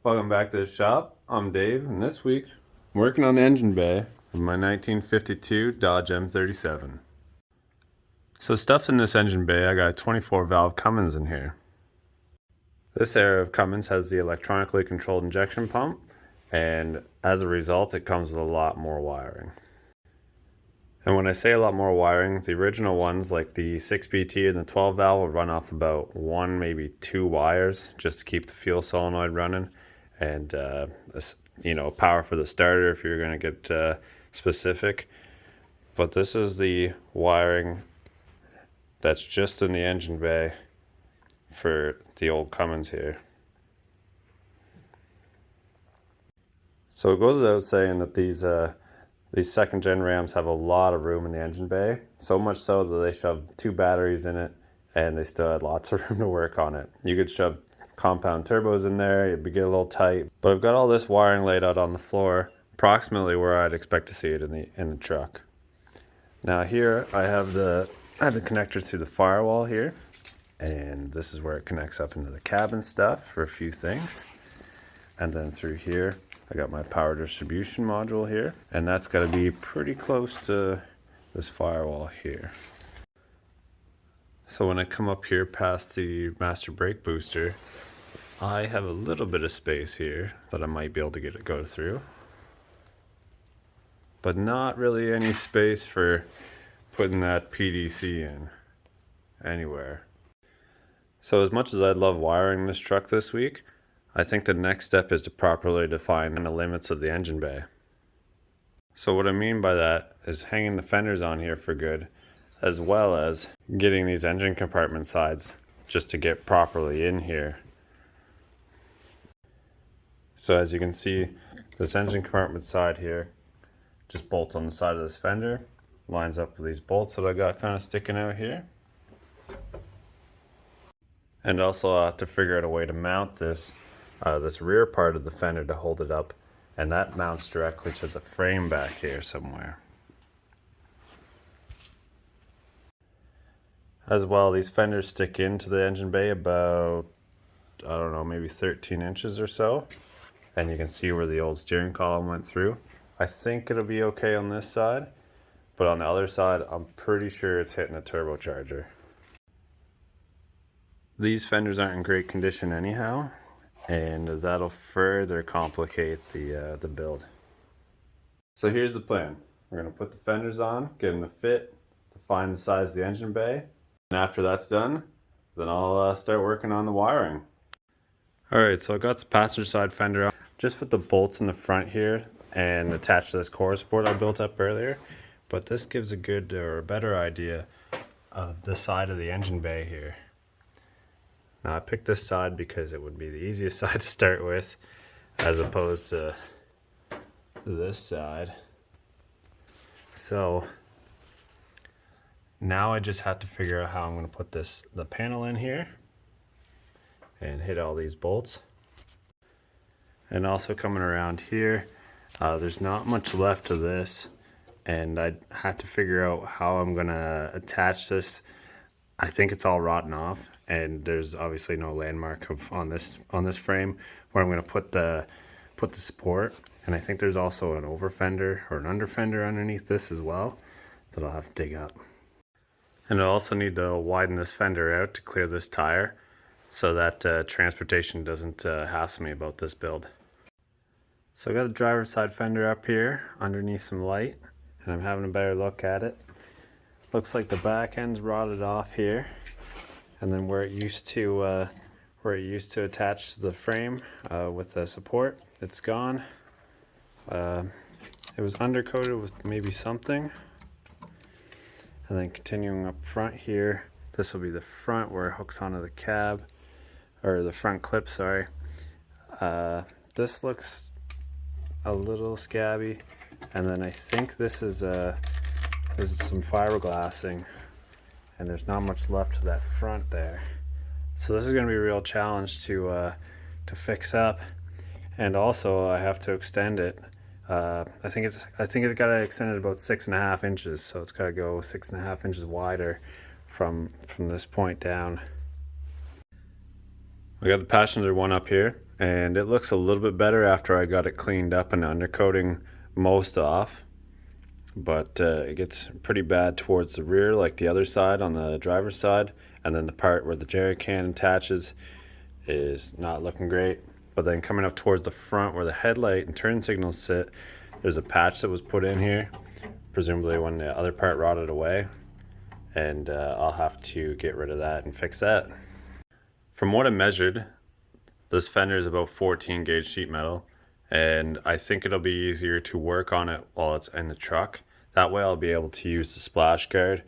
Welcome back to the shop. I'm Dave, and this week I'm working on the engine bay of my 1952 Dodge M37. So stuffed in this engine bay, I got a 24 valve Cummins in here. This era of Cummins has the electronically controlled injection pump, and as a result it comes with a lot more wiring. And when I say a lot more wiring, the original ones like the 6BT and the 12 valve will run off about one, maybe two wires just to keep the fuel solenoid running, and power for the starter if you're going to get specific. But this is the wiring that's just in the engine bay for the old Cummins here. So it goes without saying that these second gen Rams have a lot of room in the engine bay, so much so that they shoved two batteries in it and they still had lots of room to work on it. You could shove compound turbos in there, it'd get a little tight, but I've got all this wiring laid out on the floor approximately where I'd expect to see it in the truck. Now here I have the connector through the firewall here, and this is where it connects up into the cabin stuff for a few things. And then through here I got my power distribution module here, and that's got to be pretty close to this firewall here. So when I come up here past the master brake booster, I have a little bit of space here that I might be able to get it go through, but not really any space for putting that PDC in anywhere. So as much as I'd love wiring this truck this week, I think the next step is to properly define the limits of the engine bay. So what I mean by that is hanging the fenders on here for good, as well as getting these engine compartment sides just to get properly in here. So as you can see, this engine compartment side here just bolts on the side of this fender, lines up with these bolts that I got kind of sticking out here. And also I have to figure out a way to mount this rear part of the fender to hold it up, and that mounts directly to the frame back here somewhere. As well, these fenders stick into the engine bay about, I don't know, maybe 13 inches or so, and you can see where the old steering column went through. I think it'll be okay on this side, but on the other side I'm pretty sure it's hitting a turbocharger. These fenders aren't in great condition anyhow, and that'll further complicate the build. So here's the plan. We're going to put the fenders on, get them to fit, define the size of the engine bay, and after that's done, then I'll start working on the wiring. Alright, so I got the passenger side fender out. Just with the bolts in the front here and attached to this core support I built up earlier, but this gives a good or a better idea of the side of the engine bay here. Now I picked this side because it would be the easiest side to start with, as opposed to this side. So now I just have to figure out how I'm going to put the panel in here and hit all these bolts. And also coming around here, there's not much left of this, and I have to figure out how I'm going to attach this. I think it's all rotten off, and there's obviously no landmark on this frame where I'm going to put the support. And I think there's also an over fender or an under fender underneath this as well that I'll have to dig up. And I also need to widen this fender out to clear this tire so that transportation doesn't hassle me about this build. So I got the driver's side fender up here underneath some light, and I'm having a better look at it. Looks like the back end's rotted off here, and then where it used to attach to the frame with the support, it's gone. It was undercoated with maybe something. And then continuing up front here, this will be the front where it hooks onto the cab, or the front clip, sorry. This looks a little scabby, and then I think this is some fiberglassing, and there's not much left of that front there. So this is going to be a real challenge to fix up, and also I have to extend it. I think it's got to extend it about 6.5 inches, so it's got to go 6.5 inches wider from this point down. I got the passenger one up here, and it looks a little bit better after I got it cleaned up and undercoating most off. But it gets pretty bad towards the rear, like the other side on the driver's side, and then the part where the jerry can attaches is not looking great. But then coming up towards the front where the headlight and turn signals sit, there's a patch that was put in here, presumably when the other part rotted away, and I'll have to get rid of that and fix that. From what I measured, this fender is about 14 gauge sheet metal, and I think it'll be easier to work on it while it's in the truck. That way I'll be able to use the splash guard.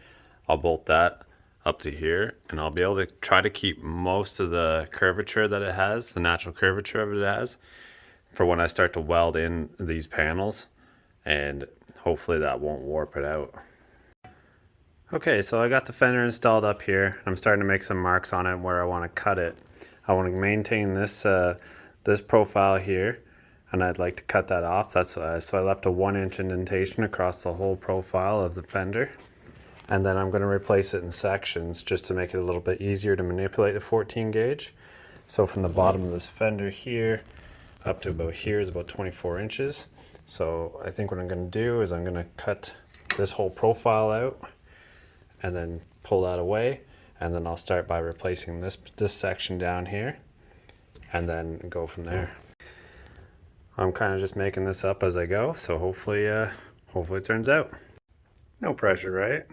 I'll bolt that up to here, and I'll be able to try to keep most of the curvature that it has, the natural curvature of it has, for when I start to weld in these panels, and hopefully that won't warp it out. Okay, so I got the fender installed up here. I'm starting to make some marks on it where I want to cut it. I want to maintain this this profile here, and I'd like to cut that off. That's so I left a 1-inch indentation across the whole profile of the fender, and then I'm going to replace it in sections just to make it a little bit easier to manipulate the 14 gauge. So from the bottom of this fender here up to about here is about 24 inches. So I think what I'm going to do is I'm going to cut this whole profile out and then pull that away, and then I'll start by replacing this section down here and then go from there. I'm kind of just making this up as I go, so hopefully it turns out. No pressure, right?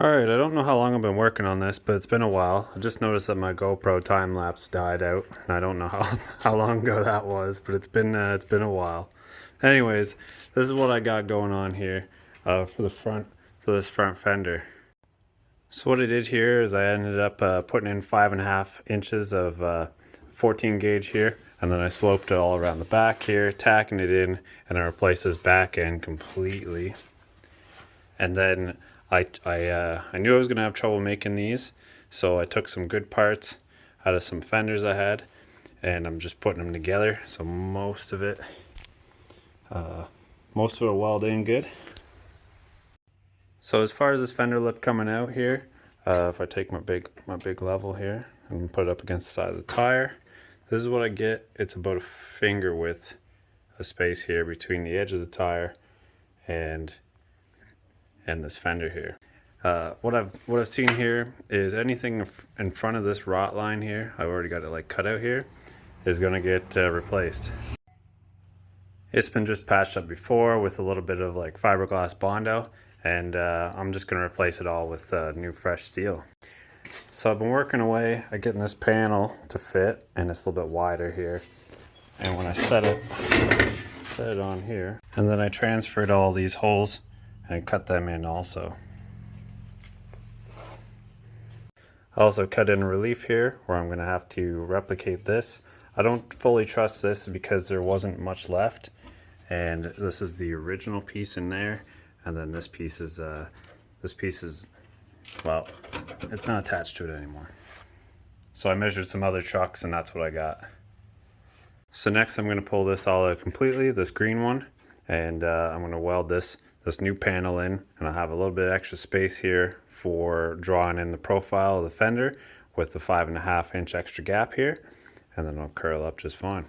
Alright, I don't know how long I've been working on this, but it's been a while. I just noticed that my GoPro time lapse died out, and I don't know how long ago that was, but it's been a while. Anyways, this is what I got going on here for this front fender. So what I did here is I ended up putting in 5.5 inches of 14 gauge here, and then I sloped it all around the back here, tacking it in, and I replaced this back end completely. And then I knew I was going to have trouble making these, so I took some good parts out of some fenders I had, and I'm just putting them together. So most of it will weld in good. So as far as this fender lip coming out here, if I take my big level here and put it up against the side of the tire, this is what I get. It's about a finger width of space here between the edge of the tire and this fender here. What I've seen here is anything in front of this rot line here, I've already got it like cut out here, is going to get replaced. It's been just patched up before with a little bit of like fiberglass Bondo, and I'm just going to replace it all with new fresh steel. So I've been working away at getting this panel to fit, and it's a little bit wider here. And when I set it on here, and then I transferred all these holes and cut them in also. I also cut in a relief here where I'm going to have to replicate this. I don't fully trust this because there wasn't much left, and this is the original piece in there, and then this piece is well, it's not attached to it anymore. So I measured some other trucks and that's what I got. So next I'm going to pull this all out completely, this green one, and I'm going to weld this new panel in, and I'll have a little bit of extra space here for drawing in the profile of the fender with the 5.5 inch extra gap here, and then it'll curl up just fine.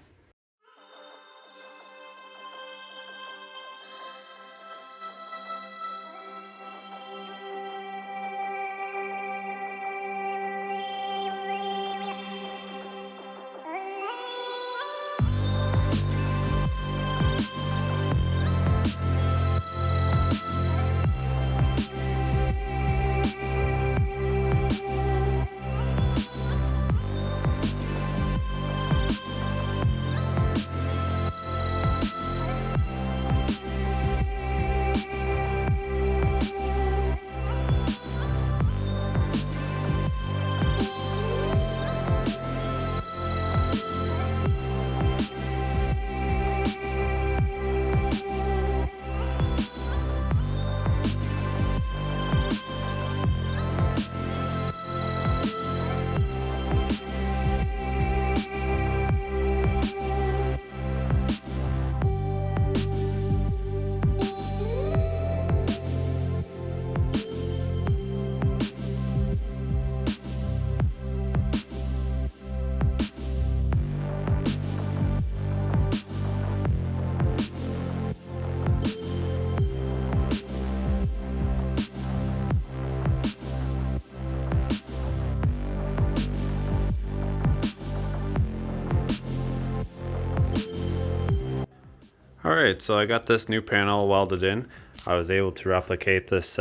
Alright, so I got this new panel welded in. I was able to replicate this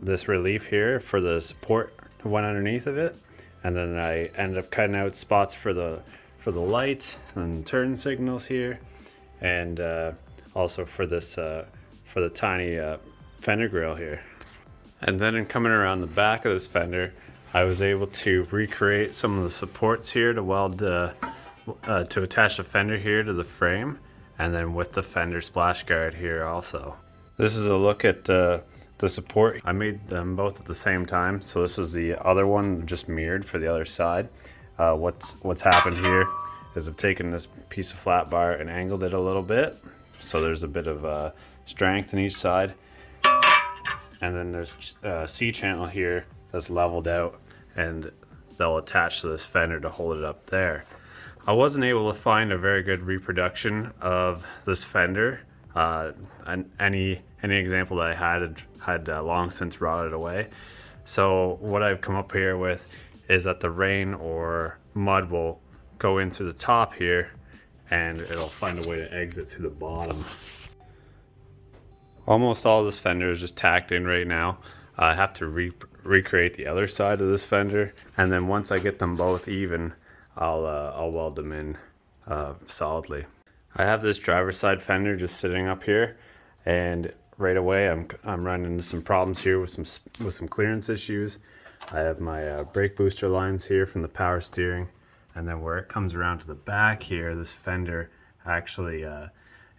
this relief here for the support that went underneath of it, and then I ended up cutting out spots for the light and turn signals here, and also for this for the tiny fender grille here. And then in coming around the back of this fender, I was able to recreate some of the supports here to weld to attach the fender here to the frame, and then with the fender splash guard here also. This is a look at the support. I made them both at the same time, so this is the other one just mirrored for the other side. What's happened here is I've taken this piece of flat bar and angled it a little bit, so there's a bit of strength in each side, and then there's a C-channel here that's leveled out, and they'll attach to this fender to hold it up there. I wasn't able to find a very good reproduction of this fender. And any example that I had long since rotted away. So what I've come up here with is that the rain or mud will go in through the top here, and it'll find a way to exit through the bottom. Almost all this fender is just tacked in right now. I have to recreate the other side of this fender, and then once I get them both even, I'll weld them in solidly. I have this driver's side fender just sitting up here, and right away I'm running into some problems here with some clearance issues. I have my brake booster lines here from the power steering, and then where it comes around to the back here, this fender actually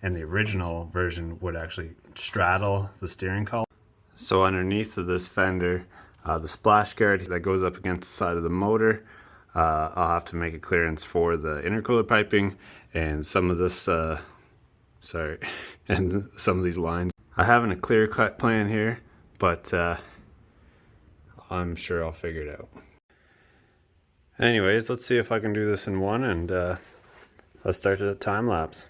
in the original version would actually straddle the steering column. So underneath of this fender, the splash guard that goes up against the side of the motor, I'll have to make a clearance for the intercooler piping and some of this, and some of these lines. I haven't a clear cut plan here, but I'm sure I'll figure it out. Anyways, let's see if I can do this in one, and let's start the time lapse.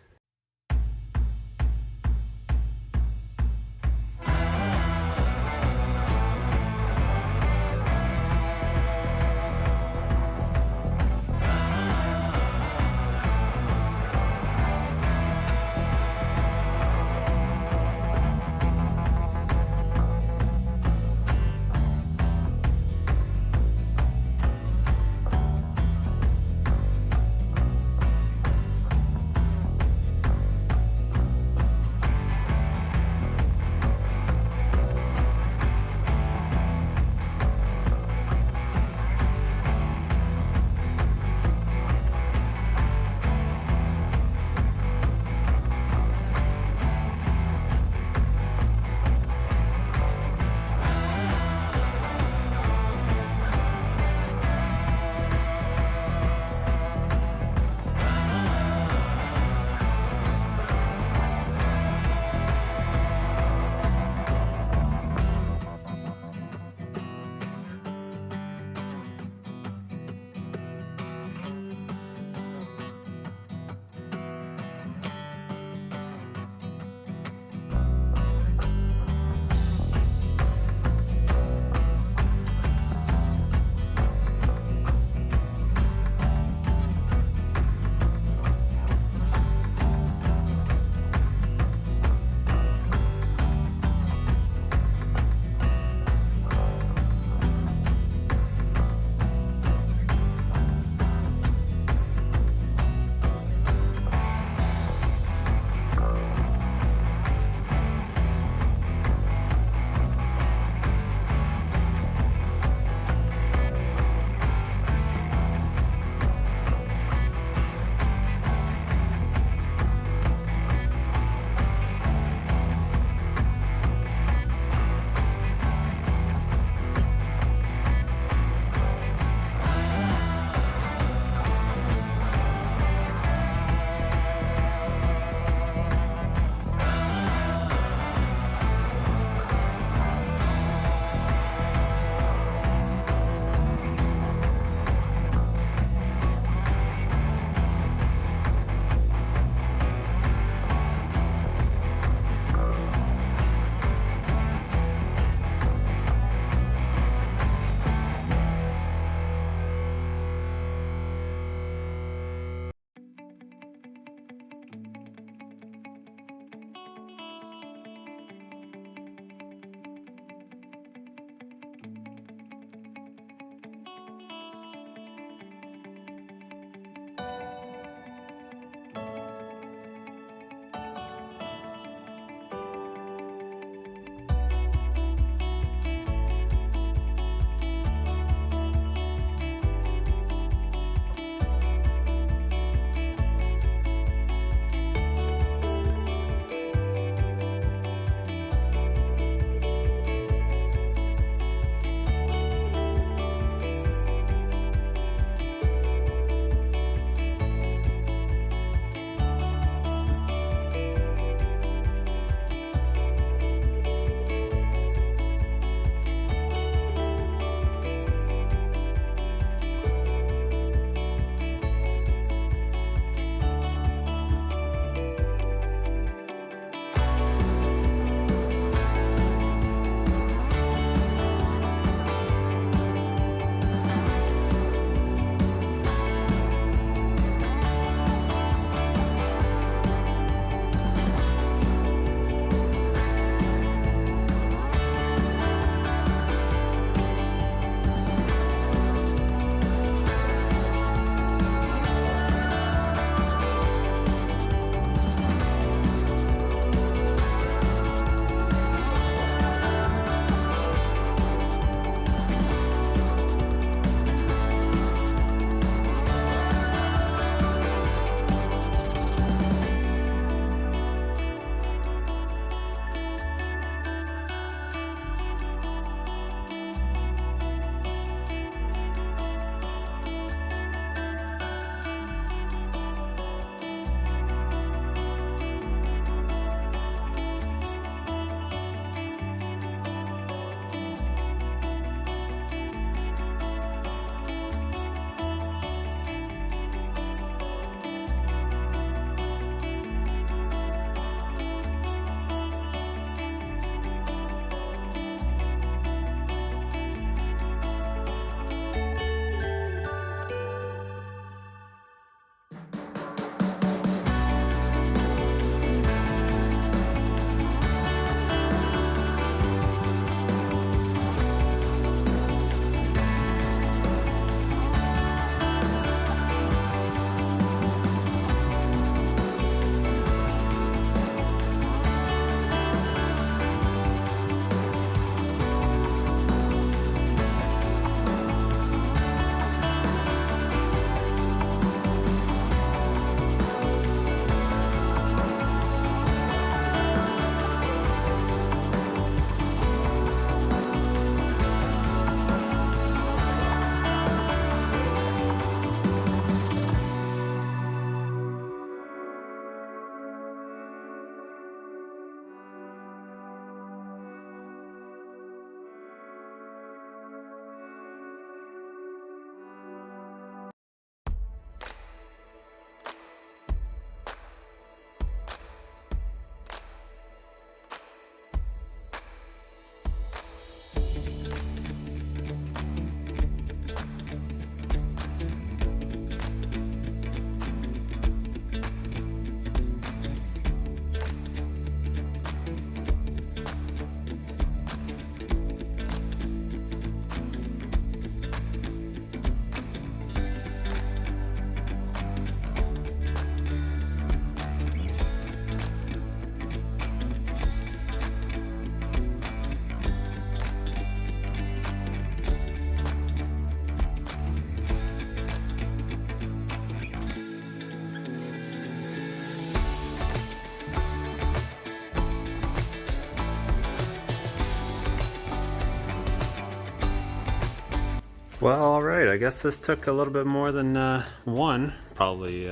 Well, alright, I guess this took a little bit more than one, probably,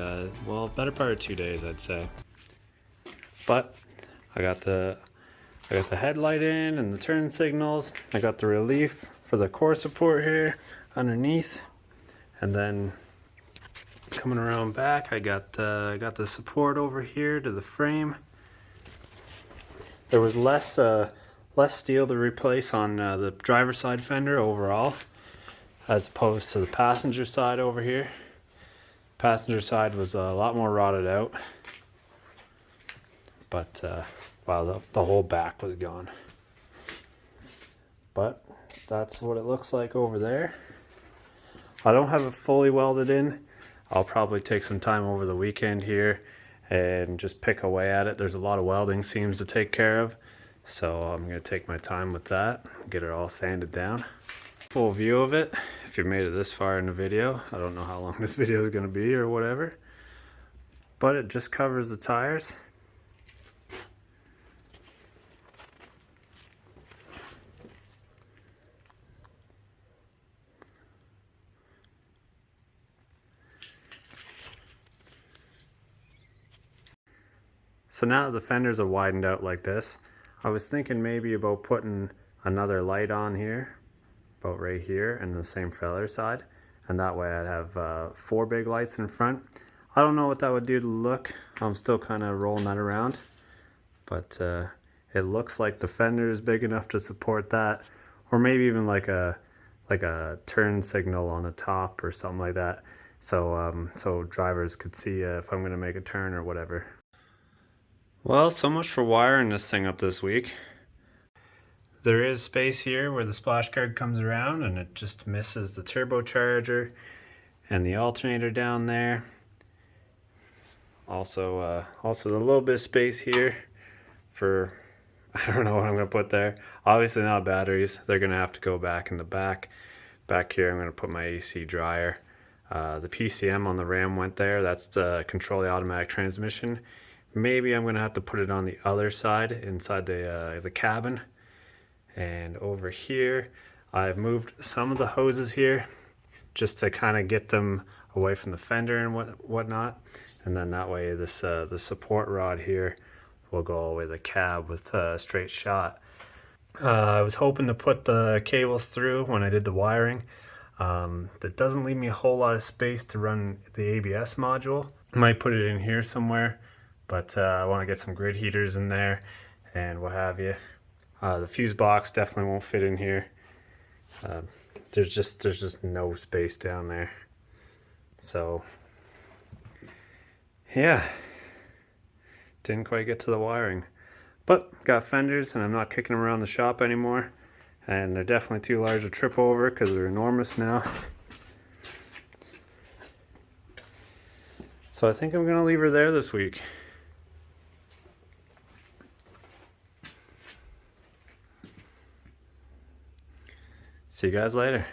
well, better part of 2 days, I'd say. But I got the headlight in and the turn signals. I got the relief for the core support here underneath, and then coming around back, I got the support over here to the frame. There was less steel to replace on the driver's side fender overall, as opposed to the passenger side over here. Passenger side was a lot more rotted out, but wow, the whole back was gone. But that's what it looks like over there. I don't have it fully welded in. I'll probably take some time over the weekend here and just pick away at it. There's a lot of welding seams to take care of, so I'm going to take my time with that, get it all sanded down. Full view of it, if you made it this far in the video. I don't know how long this video is going to be or whatever, but it just covers the tires. So now that the fenders are widened out like this, I was thinking maybe about putting another light on here, about right here, and the same for the other side, and that way I'd have 4 big lights in front. I don't know what that would do to the look. I'm still kind of rolling that around, but it looks like the fender is big enough to support that, or maybe even like a turn signal on the top or something like that, so so drivers could see if I'm going to make a turn or whatever. Well, so much for wiring this thing up this week. There is space here where the splash guard comes around, and it just misses the turbocharger and the alternator down there. Also a little bit of space here for, I don't know what I'm going to put there. Obviously not batteries. They're going to have to go back in the back. Back here I'm going to put my AC dryer. The PCM on the Ram went there. That's to control the automatic transmission. Maybe I'm going to have to put it on the other side inside the cabin. And over here I've moved some of the hoses here just to kind of get them away from the fender and whatnot. And then that way this the support rod here will go all the way to the cab with a straight shot. I was hoping to put the cables through when I did the wiring. That doesn't leave me a whole lot of space to run the ABS module. I might put it in here somewhere, but I want to get some grid heaters in there and what have you. The fuse box definitely won't fit in here. There's just no space down there. So yeah, didn't quite get to the wiring, but got fenders and I'm not kicking them around the shop anymore, and they're definitely too large to trip over because they're enormous now. So I think I'm gonna leave her there this week. See you guys later.